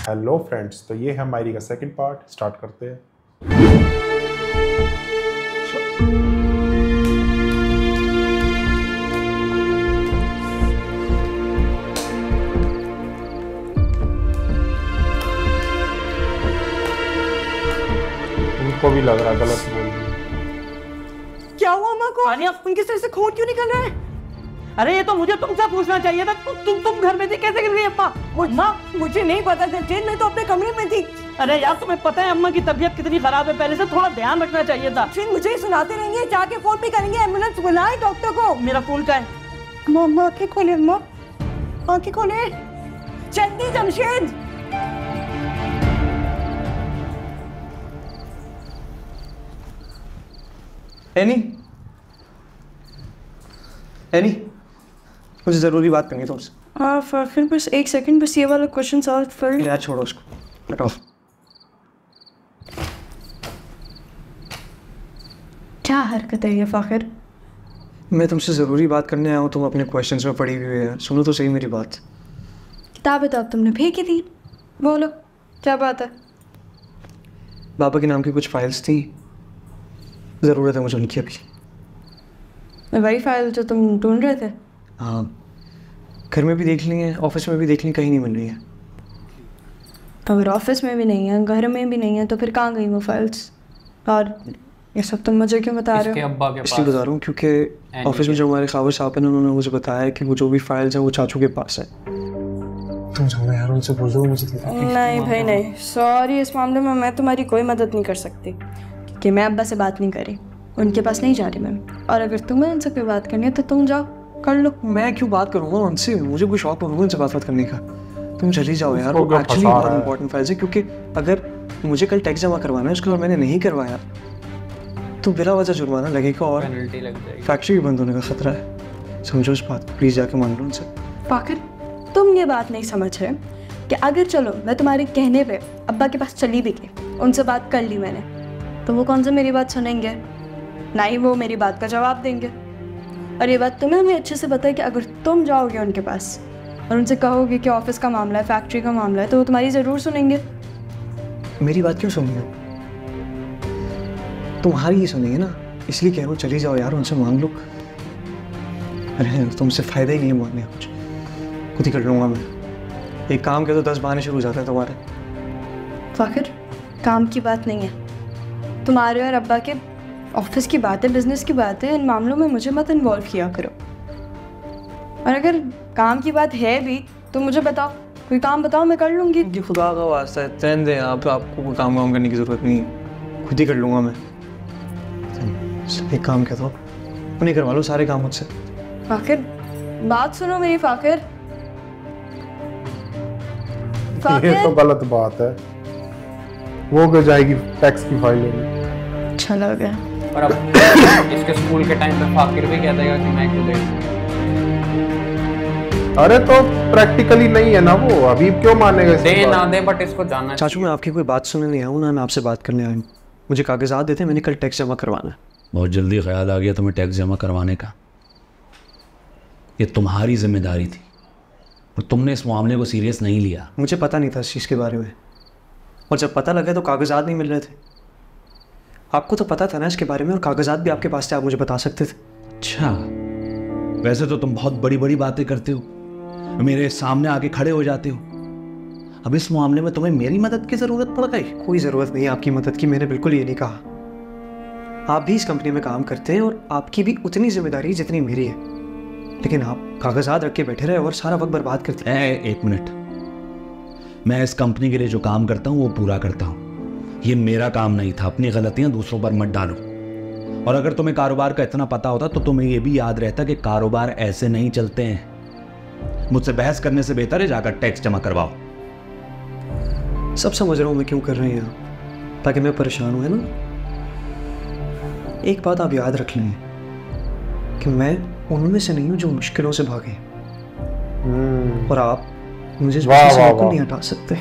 Hello friends, तो ये है हमारी का सेकंड पार्ट। स्टार्ट करते हैं। उनको भी लग रहा गलत बोल रही है। क्या हुआ अम्मा को? उनके सिर से खून क्यों निकल रहा है? अरे ये तो मुझे तुमसे पूछना चाहिए था। तुम घर में थी, कैसे गिर गई अम्मा? मुझे नहीं पता था जेल में, तो अपने कमरे में थी। अरे यार तुम्हें पता है अम्मा की तबीयत कितनी खराब है, पहले से थोड़ा ध्यान रखना चाहिए था। फिर मुझे ही सुनाते रहेंगे, जाके फोन भी करेंगे, एम्बुलेंस बुलाए डॉक्टर को। मेरा फोन का है। अम्मा आंखें खोले, अम्मा आंखें खोले। जल्दी जमशेद। एनी मुझे ज़रूरी बात करनी है तुमसे। फिर बस एक सेकंड, बस ये वाला क्वेश्चन सॉल्व कर। यार छोड़ो उसको, हटाओ। क्या हरकत है ये फाखिर? मैं तुमसे ज़रूरी बात करने आया हूँ, तुम अपने क्वेश्चंस में पड़ी हुई है। सुनो तो सही मेरी बात। किताबें तो अब तुमने फेंकी थी, बोलो क्या बात है? बाबा के नाम की कुछ फाइल्स थी, ज़रूरत है मुझे उनकी अभी। वही फाइल जो तुम ढूंढ रहे थे? हाँ, घर में भी देख ली है, ऑफिस में भी देख ली, कहीं नहीं मिल रही है। अगर ऑफिस में भी नहीं है, घर में भी नहीं है, तो फिर कहाँ गई वो फाइल्स? और ये सब तुम मुझे क्यों बता रहे हो? इसलिए बता रहा हूँ क्योंकि ऑफिस में जो हमारे खावर साहब हैं उन्होंने मुझे बताया कि वो जो भी फाइल्स हैं वो चाचू के पास है। तुम जाओ यार, उनसे बोल दो मुझे। नहीं भाई नहीं, सॉरी, इस मामले में मैं तुम्हारी कोई मदद नहीं कर सकती, क्योंकि मैं अब्बा से बात नहीं करी, उनके पास नहीं जा रही मैं। और अगर तुम्हें उनसे कोई बात करनी है तो तुम जाओ, कर लो। मैं क्यों बात करूँगा उनसे? मुझे कोई शौक होगा उनसे बात करने का? तुम चली जाओ यार, वो एक्चुअली बहुत इंपॉर्टेंट फाइल्स है। क्योंकि अगर मुझे कल टैक्स जमा करवाना है उसके बाद मैंने नहीं करवाया तो बिला वजह जुर्माना लगेगा और पेनल्टी लग जाएगी, फैक्ट्री बंद होने का खतरा है। समझो इस बात को, प्लीज़ जाके मान लो उनसे। फाखिर, तुम ये बात नहीं समझ रहे कि अगर चलो मैं तुम्हारे कहने पे अब्बा के पास चली भी गई, उनसे बात कर ली मैंने, तो वो कौन सा मेरी बात सुनेंगे? ना ही वो मेरी बात का जवाब देंगे। और ये बात तुम्हें भी अच्छे से पता है कि अगर तुम जाओगे उनके पास और उनसे कहोगे कि ऑफिस का मामला है, फैक्ट्री का मामला है, तो वो तुम्हारी ज़रूर सुनेंगे। मेरी बात क्यों सुनेंगे? तुम्हारी ही सुनेंगे ना, इसलिए कह रहा हूँ चली जाओ यार, उनसे मांग लो। अरे तुमसे फ़ायदा ही नहीं है मांगने का, कुछ खुद ही कर लूँगा मैं। एक काम के तो 10 बहाने शुरू हो जाते हैं तुम्हारे। फाखिर, काम की बात नहीं है, तुम्हारे और अब्बा के ऑफिस की बात है, बिजनेस की बात है। इन मामलों में मुझे मत इन्वॉल्व किया करो। और अगर काम की बात है भी तो मुझे बताओ, कोई काम बताओ, मैं कर लूँगी। कि खुदा का वास्ता है, रहने दें आप, आपको कोई काम करने की ज़रूरत नहीं है, खुद ही कर लूँगा मैं। एक काम कहता हूँ, उन्हें करवा लो सारे काम मुझसे। फाखिर, बात सुनो मेरी। फाखिर, ये तो गलत बात है। वो हो जाएगी टैक्स की फाइल लेने। अच्छा लग गया। और अब इसके स्कूल के टाइम पे फाकिर भी कह देगा कि मैं क्यों ले। अरे तो प्रैक्टिकली नहीं है ना वो, अभी क्यों मानेगा? दे ना दे, बट इसको जानना। चाचू, मैं आपकी कोई बात सुनने नहीं आया हूँ ना, मैं आपसे बात करने आया हूँ। मुझे कागजात देते, मैंने कल टैक्स जमा करवाना है। बहुत जल्दी ख्याल आ गया तुम्हें टैक्स जमा करवाने का। ये तुम्हारी जिम्मेदारी थी और तुमने इस मामले को सीरियस नहीं लिया। मुझे पता नहीं था इस चीज़ के बारे में, और जब पता लगा तो कागजात नहीं मिल रहे थे। आपको तो पता था ना इसके बारे में, और कागजात भी आपके पास थे, आप मुझे बता सकते थे। अच्छा, वैसे तो तुम बहुत बड़ी बड़ी बातें करते हो, मेरे सामने आके खड़े हो जाते हो। अब इस मामले में तुम्हें मेरी मदद की ज़रूरत पड़ गई? कोई ज़रूरत नहीं है आपकी मदद की, मैंने बिल्कुल ये नहीं कहा। आप भी इस कंपनी में काम करते हैं और आपकी भी उतनी जिम्मेदारी जितनी मेरी है, लेकिन आप कागजात रख के बैठे रहे और सारा वक्त बर्बाद करते हैं। एक मिनट, मैं इस कंपनी के लिए जो काम करता हूँ वो पूरा करता हूँ। ये मेरा काम नहीं था, अपनी गलतियाँ दूसरों पर मत डालो। और अगर तुम्हें कारोबार का इतना पता होता तो तुम्हें ये भी याद रहता कि कारोबार ऐसे नहीं चलते हैं। मुझसे बहस करने से बेहतर है जाकर टैक्स जमा करवाओ। सब समझ रहा हूँ मैं क्यों कर रहे हैं, ताकि मैं परेशान हूँ, है ना। एक बात आप याद रख लें कि मैं उनमें से नहीं हूँ जो मुश्किलों से भागे, और आप मुझे बिल्कुल नहीं हटा सकते।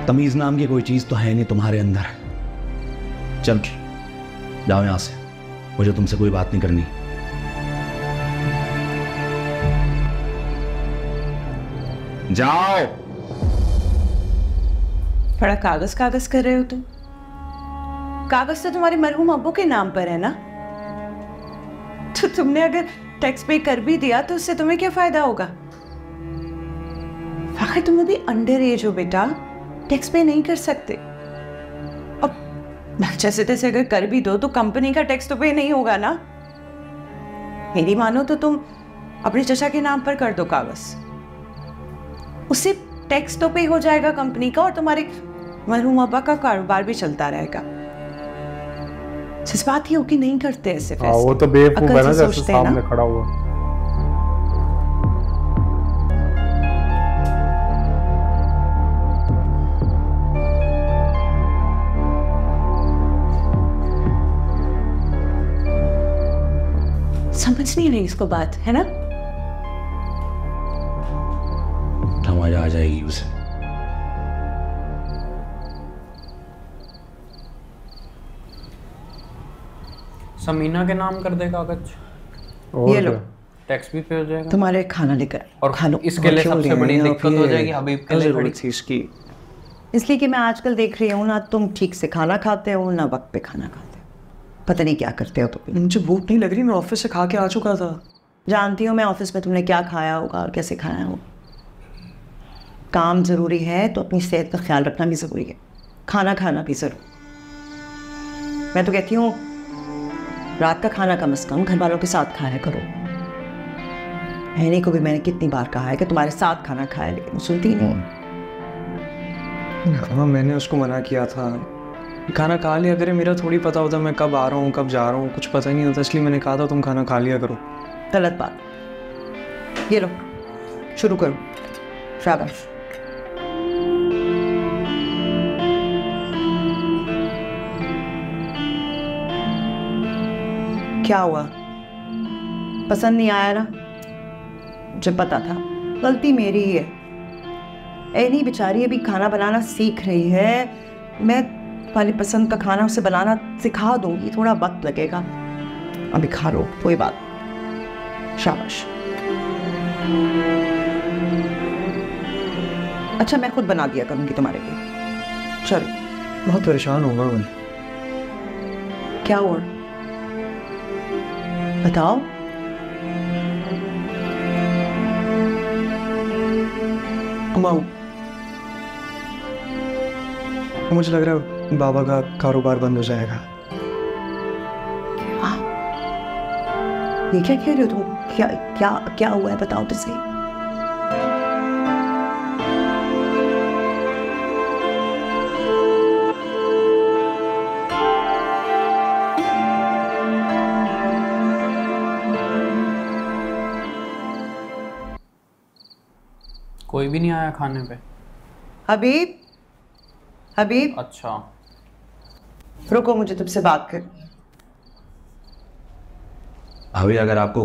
तमीज नाम की कोई चीज तो है नहीं तुम्हारे अंदर। चल जाओ यहां से, मुझे तुमसे कोई बात नहीं करनी। जाओ। बड़ा कागज कागज कर रहे हो तुम। कागज तो तुम्हारे मरहूम अब्बू के नाम पर है ना, तो तुमने अगर टैक्स पे कर भी दिया तो उससे तुम्हें क्या फायदा होगा? आखिर तुम अभी अंडर एज हो बेटा, टैक्स पे नहीं कर सकते। अब जैसे तैसे अगर कर भी दो तो कंपनी का टैक्स तो पे नहीं होगा ना। मेरी मानो तो तुम अपने चचा के नाम पर कर दो कागज, उससे टैक्स तो पे हो जाएगा कंपनी का और तुम्हारे मरहूम अब्बा का कारोबार भी चलता रहेगा। बात ही हो कि नहीं करते ऐसे फैसले। वो तो बेवकूफ है ना, जैसे सामने खड़ा हुआ। समझ नहीं रही इसको बात, है ना? समझ आ जाएगी उसे। समीना के नाम कर दे कागज, ये लो, टैक्स भी पे हो जाएगा। तुम्हारे खाना लेकर और खा लो। इसके लिए सबसे बड़ी दिक्कत हो जाएगी हबीब के लिए। जरूरत थी इसकी, इसलिए कि मैं आजकल देख रही हूँ ना, तुम ठीक से खाना खाते हो ना वक्त पे खाना खाते हो, पता नहीं क्या करते हो तुम। मुझे भूख नहीं लग रही, मैं ऑफिस से खा के आ चुका था। जानती हूँ मैं ऑफिस में तुमने क्या खाया होगा और कैसे खाया होगा। काम ज़रूरी है तो अपनी सेहत का ख्याल रखना भी ज़रूरी है, खाना खाना भी ज़रूर। मैं तो कहती हूँ रात का खाना कम से कम घर वालों के साथ खाया करो। हैनी को भी मैंने कितनी बार कहा है कि तुम्हारे साथ खाना खाया, लेकिन वो सुनती नहीं। हाँ, मैंने उसको मना किया था, खाना खा लिया करे। मेरा थोड़ी पता होता मैं कब आ रहा हूँ कब जा रहा हूँ, कुछ पता ही नहीं होता, इसलिए मैंने कहा था तुम खाना खा लिया करो। गलत बात। ये लो शुरू करो, शाबाश। क्या हुआ, पसंद नहीं आया ना? मुझे पता था, गलती मेरी ही है। ऐनी बेचारी अभी खाना बनाना सीख रही है, मैं तुम्हारी पसंद का खाना उसे बनाना सिखा दूंगी, थोड़ा वक्त लगेगा। अभी खा लो, कोई बात, शाबाश। अच्छा मैं खुद बना दिया करूंगी तुम्हारे लिए। चलो। बहुत परेशान होगा मैं। क्या हुआ बताओ? माऊ, मुझे लग रहा है बाबा का कारोबार बंद हो जाएगा। ये क्या कह रहे हो तुम? क्या क्या क्या हुआ है बताओ तो सही। कोई भी नहीं आया खाने पे? हबीब, हबीब। अच्छा रुको, मुझे तुमसे बात कर। अभी अगर आपको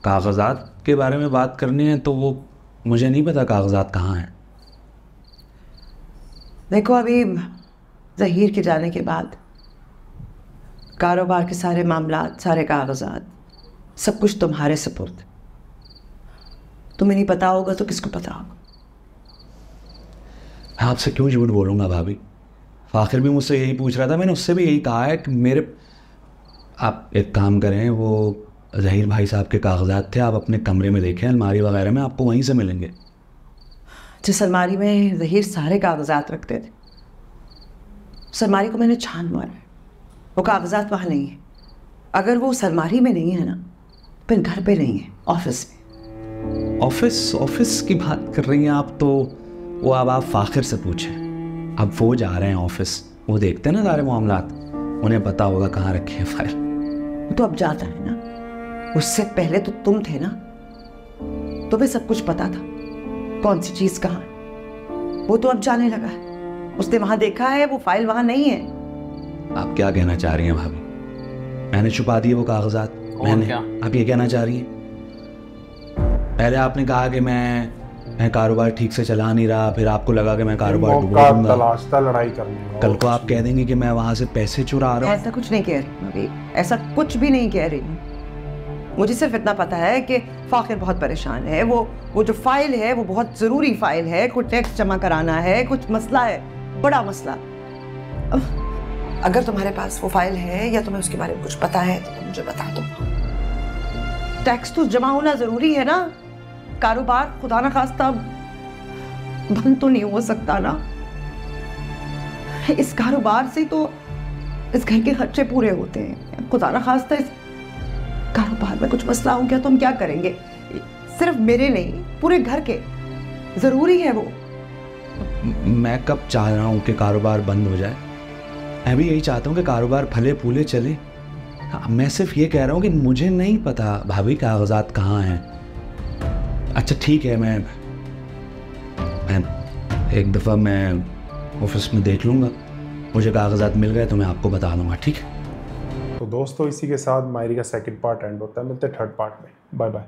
कागजात के बारे में बात करनी है तो वो मुझे नहीं पता कागजात कहाँ हैं। देखो हबीब, ज़हीर के जाने के बाद कारोबार के सारे मामलात, सारे कागजात, सब कुछ तुम्हारे सुपुर्द। तुम्हें नहीं पता होगा तो किसको पता होगा? मैं आपसे क्यों झूठ बोलूँगा भाभी? फ़ाखिर भी मुझसे यही पूछ रहा था, मैंने उससे भी यही कहा है कि मेरे, आप एक काम करें, वो ज़हीर भाई साहब के कागजात थे, आप अपने कमरे में देखें, अलमारी वगैरह में आपको वहीं से मिलेंगे। जिस अलमारी में ज़हीर सारे कागजात रखते थे, उस अलमारी को मैंने छान मारा है, वो कागजात वहाँ नहीं है। अगर वो उस अलमारी में नहीं है ना, फिर घर पे नहीं है, ऑफिस में। ऑफिस की बात कर रही हैं आप, तो वो अब आप फ़ाखिर से पूछें। अब वो जा रहे हैं ऑफिस, वो देखते हैं ना सारे मामलात, उन्हें पता होगा कहाँ रखी है फाइल। तो अब जाता है ना, उससे पहले तो तुम थे ना, तुम्हें सब कुछ पता था कौन सी चीज़ कहाँ है। वो तो अब जाने लगा है, उसने वहाँ देखा है, वो फाइल वहाँ नहीं है। आप क्या कहना चाह रही हैं भाभी? मैंने छुपा दिए वो कागजात? मैंने क्या? आप ये कहना चाह रही हैं? पहले आपने कहा कि मैं कारोबार ठीक से चला नहीं रहा, फिर आपको लगा कि मैं कारोबार डुबा दूंगा। तलाशता लड़ाई करने। कल को आप कह देंगे कि मैं वहाँ से पैसे चुरा रहा हूँ। ऐसा कुछ नहीं कह रही अभी, ऐसा कुछ भी नहीं कह रही हूँ। मुझे सिर्फ इतना पता है कि फ़ाखिर बहुत परेशान है। वो जो फाइल है वो बहुत ज़रूरी फाइल है, कुछ टैक्स जमा कराना है, कुछ मसला है, बड़ा मसला। अगर तुम्हारे पास वो फाइल है या तुम्हें उसके बारे में कुछ पता है तो मुझे बता दो। टैक्स तो जमा होना जरूरी है ना, कारोबार खुदा ना खास्ता बंद तो नहीं हो सकता ना। इस कारोबार से तो इस घर के खर्चे पूरे होते हैं, खुदा ना खास्ता इस कारोबार में कुछ मसला हो गया तो हम क्या करेंगे? सिर्फ मेरे नहीं, पूरे घर के, जरूरी है वो। मैं कब चाह रहा हूँ कि कारोबार बंद हो जाए? मैं भी यही चाहता हूँ कि कारोबार फले फूले चले। मैं सिर्फ ये कह रहा हूँ कि मुझे नहीं पता भाभी कागजात कहाँ हैं। अच्छा ठीक है, मैं एक दफ़ा मैं ऑफिस में देख लूँगा, मुझे कागजात मिल गए तो मैं आपको बता दूँगा, ठीक है? तो दोस्तों इसी के साथ मायरी का सेकंड पार्ट एंड होता है। मिलते हैं थर्ड पार्ट में। Bye bye.